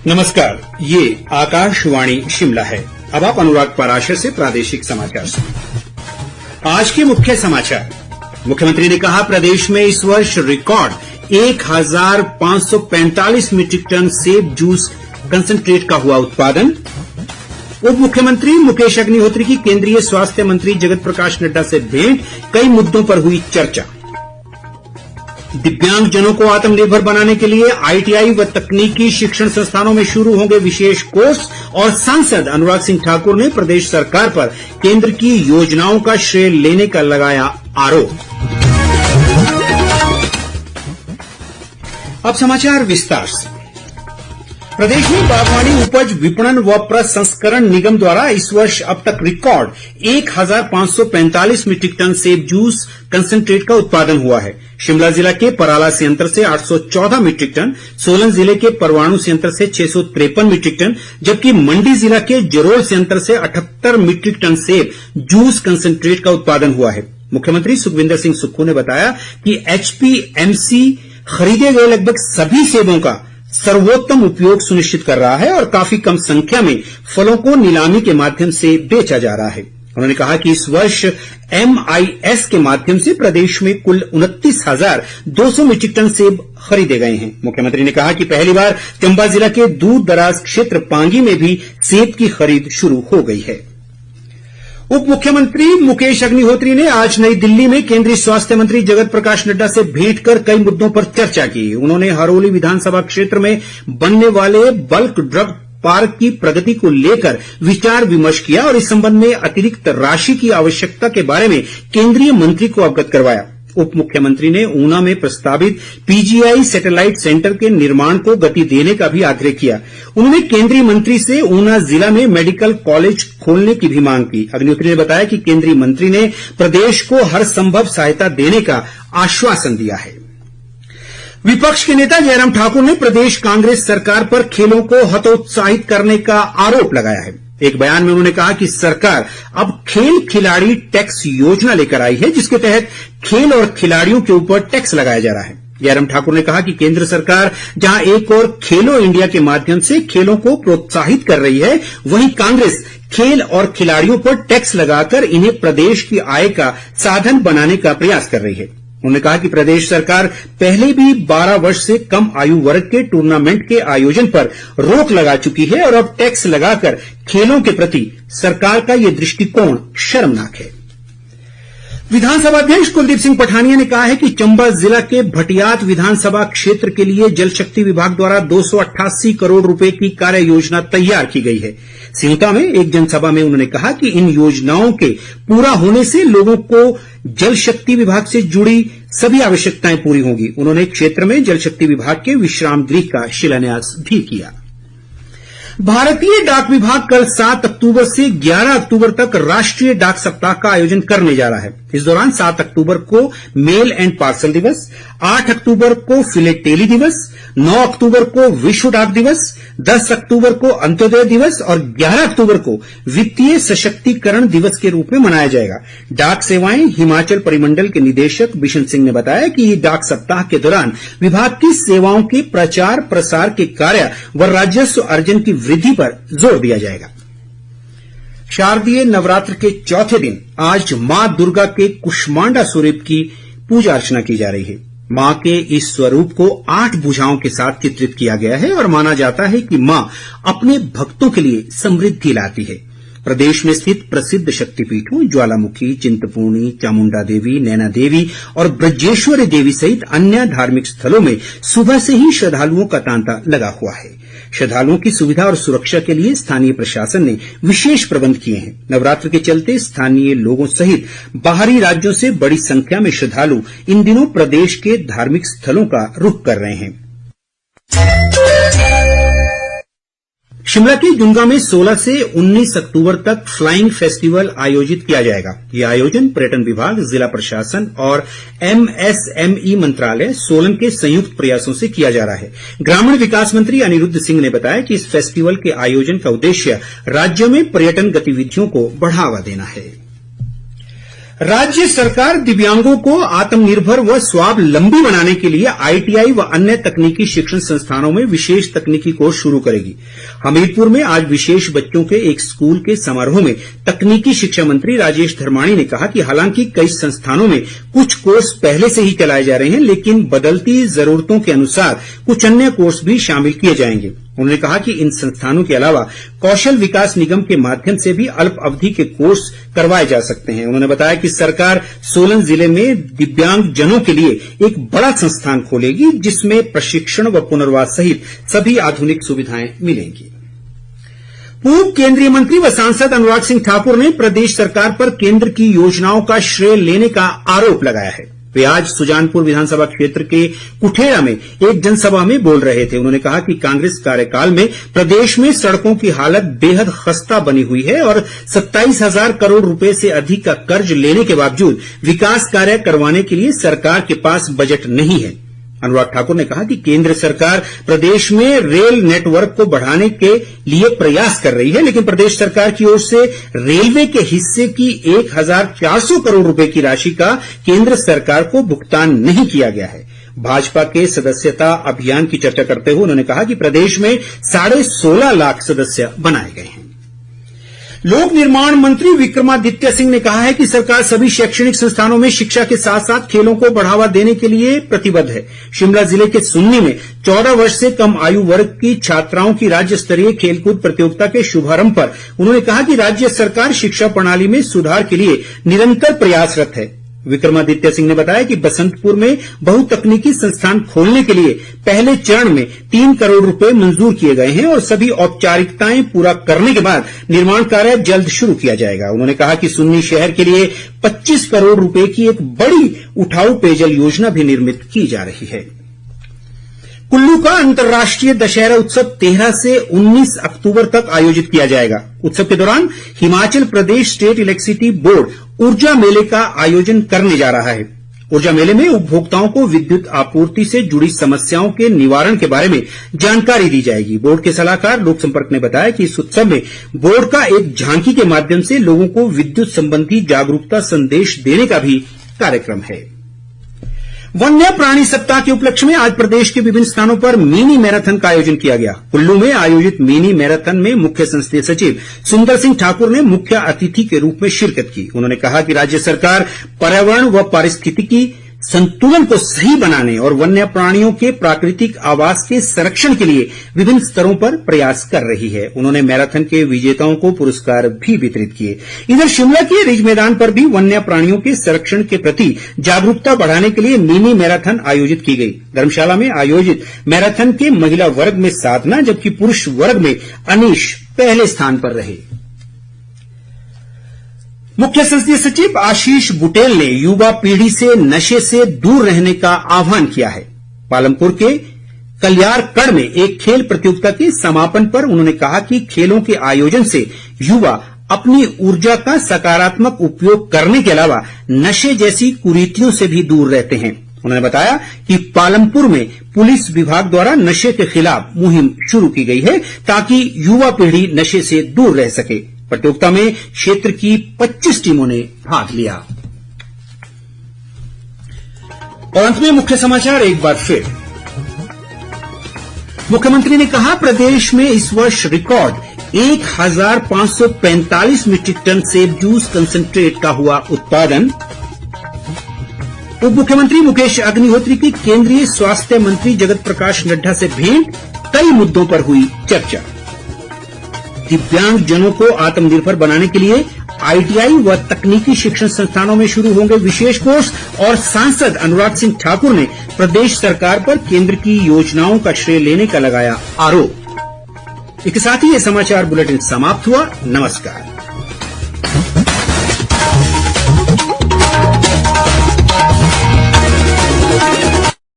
नमस्कार, ये आकाशवाणी शिमला है। अब आप अनुराग पराशर से प्रादेशिक समाचार सुनिए। आज के मुख्य समाचार। मुख्यमंत्री ने कहा, प्रदेश में इस वर्ष रिकॉर्ड 1545 मीट्रिक टन सेब जूस कंसंट्रेट का हुआ उत्पादन। उप मुख्यमंत्री मुकेश अग्निहोत्री की केंद्रीय स्वास्थ्य मंत्री जगत प्रकाश नड्डा से भेंट, कई मुद्दों पर हुई चर्चा। दिव्यांगजनों को आत्मनिर्भर बनाने के लिए आईटीआई व तकनीकी शिक्षण संस्थानों में शुरू होंगे विशेष कोर्स। और सांसद अनुराग सिंह ठाकुर ने प्रदेश सरकार पर केंद्र की योजनाओं का श्रेय लेने का लगाया आरोप। अब समाचार विस्तार से। प्रदेश में बागवानी उपज विपणन व प्रसंस्करण निगम द्वारा इस वर्ष अब तक रिकॉर्ड 1545 मीट्रिक टन सेब जूस कंसंट्रेट का उत्पादन हुआ है। शिमला जिला के पराला संयंत्र से 814 मीट्रिक टन, सोलन जिले के परवाणु संयंत्र से 653 मीट्रिक टन, जबकि मंडी जिला के जरोल संयंत्र से 78 मीट्रिक टन सेब जूस कंसंट्रेट का उत्पादन हुआ है। मुख्यमंत्री सुखविंदर सिंह सुक्खू ने बताया कि एचपीएमसी खरीदे गए लगभग सभी सेबों का सर्वोत्तम उपयोग सुनिश्चित कर रहा है और काफी कम संख्या में फलों को नीलामी के माध्यम से बेचा जा रहा है। उन्होंने कहा कि इस वर्ष MIS के माध्यम से प्रदेश में कुल 29,200 मीट्रिक टन सेब खरीदे गए हैं। मुख्यमंत्री ने कहा कि पहली बार चंबा जिला के दूर दराज क्षेत्र पांगी में भी सेब की खरीद शुरू हो गई है। उप मुख्यमंत्री मुकेश अग्निहोत्री ने आज नई दिल्ली में केंद्रीय स्वास्थ्य मंत्री जगत प्रकाश नड्डा से भेंट कर कई मुद्दों पर चर्चा की। उन्होंने हरोली विधानसभा क्षेत्र में बनने वाले बल्क ड्रग पार्क की प्रगति को लेकर विचार विमर्श किया और इस संबंध में अतिरिक्त राशि की आवश्यकता के बारे में केंद्रीय मंत्री को अवगत करवाया। उप मुख्यमंत्री ने ऊना में प्रस्तावित पीजीआई सैटेलाइट सेंटर के निर्माण को गति देने का भी आग्रह किया। उन्होंने केंद्रीय मंत्री से ऊना जिला में मेडिकल कॉलेज खोलने की भी मांग की। अग्निहोत्री ने बताया कि केंद्रीय मंत्री ने प्रदेश को हर संभव सहायता देने का आश्वासन दिया है। विपक्ष के नेता जयराम ठाकुर ने प्रदेश कांग्रेस सरकार पर खेलों को हतोत्साहित करने का आरोप लगाया है। एक बयान में उन्होंने कहा कि सरकार अब खेल खिलाड़ी टैक्स योजना लेकर आई है, जिसके तहत खेल और खिलाड़ियों के ऊपर टैक्स लगाया जा रहा है। जयराम ठाकुर ने कहा कि केंद्र सरकार जहां एक और खेलो इंडिया के माध्यम से खेलों को प्रोत्साहित कर रही है, वहीं कांग्रेस खेल और खिलाड़ियों पर टैक्स लगाकर इन्हें प्रदेश की आय का साधन बनाने का प्रयास कर रही है। उन्होंने कहा कि प्रदेश सरकार पहले भी 12 वर्ष से कम आयु वर्ग के टूर्नामेंट के आयोजन पर रोक लगा चुकी है और अब टैक्स लगाकर खेलों के प्रति सरकार का ये दृष्टिकोण शर्मनाक है। विधानसभा अध्यक्ष कुलदीप सिंह पठानिया ने कहा है कि चंबा जिला के भटियात विधानसभा क्षेत्र के लिए जल शक्ति विभाग द्वारा 288 करोड़ रुपए की कार्य योजना तैयार की गई है। सिंहता में एक जनसभा में उन्होंने कहा कि इन योजनाओं के पूरा होने से लोगों को जल शक्ति विभाग से जुड़ी सभी आवश्यकताएं पूरी होंगी। उन्होंने क्षेत्र में जल शक्ति विभाग के विश्राम गृह का शिलान्यास भी किया। भारतीय डाक विभाग कल 7 अक्टूबर से 11 अक्टूबर तक राष्ट्रीय डाक सप्ताह का आयोजन करने जा रहा है। इस दौरान 7 अक्टूबर को मेल एंड पार्सल दिवस, 8 अक्टूबर को फिलेटेली दिवस, 9 अक्टूबर को विश्व डाक दिवस, 10 अक्टूबर को अंत्योदय दिवस और 11 अक्टूबर को वित्तीय सशक्तिकरण दिवस के रूप में मनाया जाएगा। डाक सेवाएं हिमाचल परिमंडल के निदेशक बिशन सिंह ने बताया कि डाक सप्ताह के दौरान विभाग की सेवाओं के प्रचार प्रसार के कार्य व राजस्व अर्जन की वृद्धि पर जोर दिया जाएगा। शारदीय नवरात्र के चौथे दिन आज मां दुर्गा के कुष्मांडा स्वरूप की पूजा अर्चना की जा रही है। मां के इस स्वरूप को 8 भुजाओं के साथ चित्रित किया गया है और माना जाता है कि मां अपने भक्तों के लिए समृद्धि लाती है। प्रदेश में स्थित प्रसिद्ध शक्तिपीठों ज्वालामुखी, चिंतपूर्णी, चामुंडा देवी, नैना देवी और ब्रजेश्वरी देवी सहित अन्य धार्मिक स्थलों में सुबह से ही श्रद्धालुओं का तांता लगा हुआ है। श्रद्धालुओं की सुविधा और सुरक्षा के लिए स्थानीय प्रशासन ने विशेष प्रबंध किए हैं। नवरात्र के चलते स्थानीय लोगों सहित बाहरी राज्यों से बड़ी संख्या में श्रद्धालु इन दिनों प्रदेश के धार्मिक स्थलों का रुख कर रहे हैं। शिमला के जुंगा में 16 से 19 अक्टूबर तक फ्लाइंग फेस्टिवल आयोजित किया जाएगा। यह आयोजन पर्यटन विभाग, जिला प्रशासन और MSME मंत्रालय सोलन के संयुक्त प्रयासों से किया जा रहा है। ग्रामीण विकास मंत्री अनिरुद्ध सिंह ने बताया कि इस फेस्टिवल के आयोजन का उद्देश्य राज्य में पर्यटन गतिविधियों को बढ़ावा देना है। राज्य सरकार दिव्यांगों को आत्मनिर्भर व स्वावलंबी बनाने के लिए आईटीआई व अन्य तकनीकी शिक्षण संस्थानों में विशेष तकनीकी कोर्स शुरू करेगी। हमीरपुर में आज विशेष बच्चों के एक स्कूल के समारोह में तकनीकी शिक्षा मंत्री राजेश धर्माणी ने कहा कि हालांकि कई संस्थानों में कुछ कोर्स पहले से ही चलाए जा रहे हैं, लेकिन बदलती जरूरतों के अनुसार कुछ अन्य कोर्स भी शामिल किए जाएंगे। उन्होंने कहा कि इन संस्थानों के अलावा कौशल विकास निगम के माध्यम से भी अल्प अवधि के कोर्स करवाए जा सकते हैं। उन्होंने बताया कि सरकार सोलन जिले में दिव्यांगजनों के लिए एक बड़ा संस्थान खोलेगी, जिसमें प्रशिक्षण व पुनर्वास सहित सभी आधुनिक सुविधाएं मिलेंगी। पूर्व केंद्रीय मंत्री व सांसद अनुराग सिंह ठाकुर ने प्रदेश सरकार पर केंद्र की योजनाओं का श्रेय लेने का आरोप लगाया है। वे आज सुजानपुर विधानसभा क्षेत्र के कुठेड़ा में एक जनसभा में बोल रहे थे। उन्होंने कहा कि कांग्रेस कार्यकाल में प्रदेश में सड़कों की हालत बेहद खस्ता बनी हुई है और 27,000 करोड़ रुपए से अधिक का कर्ज लेने के बावजूद विकास कार्य करवाने के लिए सरकार के पास बजट नहीं है। अनुराग ठाकुर ने कहा कि केंद्र सरकार प्रदेश में रेल नेटवर्क को बढ़ाने के लिए प्रयास कर रही है, लेकिन प्रदेश सरकार की ओर से रेलवे के हिस्से की 1,400 करोड़ रुपए की राशि का केंद्र सरकार को भुगतान नहीं किया गया है। भाजपा के सदस्यता अभियान की चर्चा करते हुए उन्होंने कहा कि प्रदेश में 16.5 लाख सदस्य बनाए गए हैं। लोक निर्माण मंत्री विक्रमादित्य सिंह ने कहा है कि सरकार सभी शैक्षणिक संस्थानों में शिक्षा के साथ साथ खेलों को बढ़ावा देने के लिए प्रतिबद्ध है। शिमला जिले के सुन्नी में 14 वर्ष से कम आयु वर्ग की छात्राओं की राज्य स्तरीय खेलकूद प्रतियोगिता के शुभारंभ पर उन्होंने कहा कि राज्य सरकार शिक्षा प्रणाली में सुधार के लिए निरंतर प्रयासरत है। विक्रमादित्य सिंह ने बताया कि बसंतपुर में बहुतकनीकी संस्थान खोलने के लिए पहले चरण में 3 करोड़ रुपए मंजूर किए गए हैं और सभी औपचारिकताएं पूरा करने के बाद निर्माण कार्य जल्द शुरू किया जाएगा। उन्होंने कहा कि सुन्नी शहर के लिए 25 करोड़ रुपए की एक बड़ी उठाऊ पेयजल योजना भी निर्मित की जा रही है। कुल्लू का अंतर्राष्ट्रीय दशहरा उत्सव 13 से 19 अक्टूबर तक आयोजित किया जाएगा। उत्सव के दौरान Himachal Pradesh state electricity board ऊर्जा मेले का आयोजन करने जा रहा है। ऊर्जा मेले में उपभोक्ताओं को विद्युत आपूर्ति से जुड़ी समस्याओं के निवारण के बारे में जानकारी दी जाएगी। बोर्ड के सलाहकार लोक संपर्क ने बताया कि इस उत्सव में बोर्ड का एक झांकी के माध्यम से लोगों को विद्युत संबंधी जागरूकता संदेश देने का भी कार्यक्रम है। वन्य प्राणी सप्ताह के उपलक्ष्य में आज प्रदेश के विभिन्न स्थानों पर मिनी मैराथन का आयोजन किया गया। कुल्लू में आयोजित मिनी मैराथन में मुख्य संसदीय सचिव सुंदर सिंह ठाकुर ने मुख्य अतिथि के रूप में शिरकत की। उन्होंने कहा कि राज्य सरकार पर्यावरण व पारिस्थितिकी संतुलन को सही बनाने और वन्य प्राणियों के प्राकृतिक आवास के संरक्षण के लिए विभिन्न स्तरों पर प्रयास कर रही है। उन्होंने मैराथन के विजेताओं को पुरस्कार भी वितरित किए। इधर शिमला के रिज मैदान पर भी वन्य प्राणियों के संरक्षण के प्रति जागरूकता बढ़ाने के लिए मिनी मैराथन आयोजित की गई। धर्मशाला में आयोजित मैराथन के महिला वर्ग में साधना, जबकि पुरुष वर्ग में अनीश पहले स्थान पर रहे। मुख्य संसदीय सचिव आशीष बुटेल ने युवा पीढ़ी से नशे से दूर रहने का आह्वान किया है। पालमपुर के कल्यारकड़ में एक खेल प्रतियोगिता के समापन पर उन्होंने कहा कि खेलों के आयोजन से युवा अपनी ऊर्जा का सकारात्मक उपयोग करने के अलावा नशे जैसी कुरीतियों से भी दूर रहते हैं। उन्होंने बताया कि पालमपुर में पुलिस विभाग द्वारा नशे के खिलाफ मुहिम शुरू की गई है ताकि युवा पीढ़ी नशे से दूर रह सके। प्रतियोगिता में क्षेत्र की 25 टीमों ने भाग लिया। और अंत में मुख्य समाचार एक बार फिर। मुख्यमंत्री ने कहा, प्रदेश में इस वर्ष रिकॉर्ड 1,545 मीट्रिक टन सेब जूस कंसंट्रेट का हुआ उत्पादन। उप मुख्यमंत्री मुकेश अग्निहोत्री की केंद्रीय स्वास्थ्य मंत्री जगत प्रकाश नड्डा से भेंट, कई मुद्दों पर हुई चर्चा। दिव्यांगजनों को आत्मनिर्भर बनाने के लिए आईटीआई व तकनीकी शिक्षण संस्थानों में शुरू होंगे विशेष कोर्स। और सांसद अनुराग सिंह ठाकुर ने प्रदेश सरकार पर केंद्र की योजनाओं का श्रेय लेने का लगाया आरोप। इसके साथ ही ये समाचार बुलेटिन समाप्त हुआ। नमस्कार।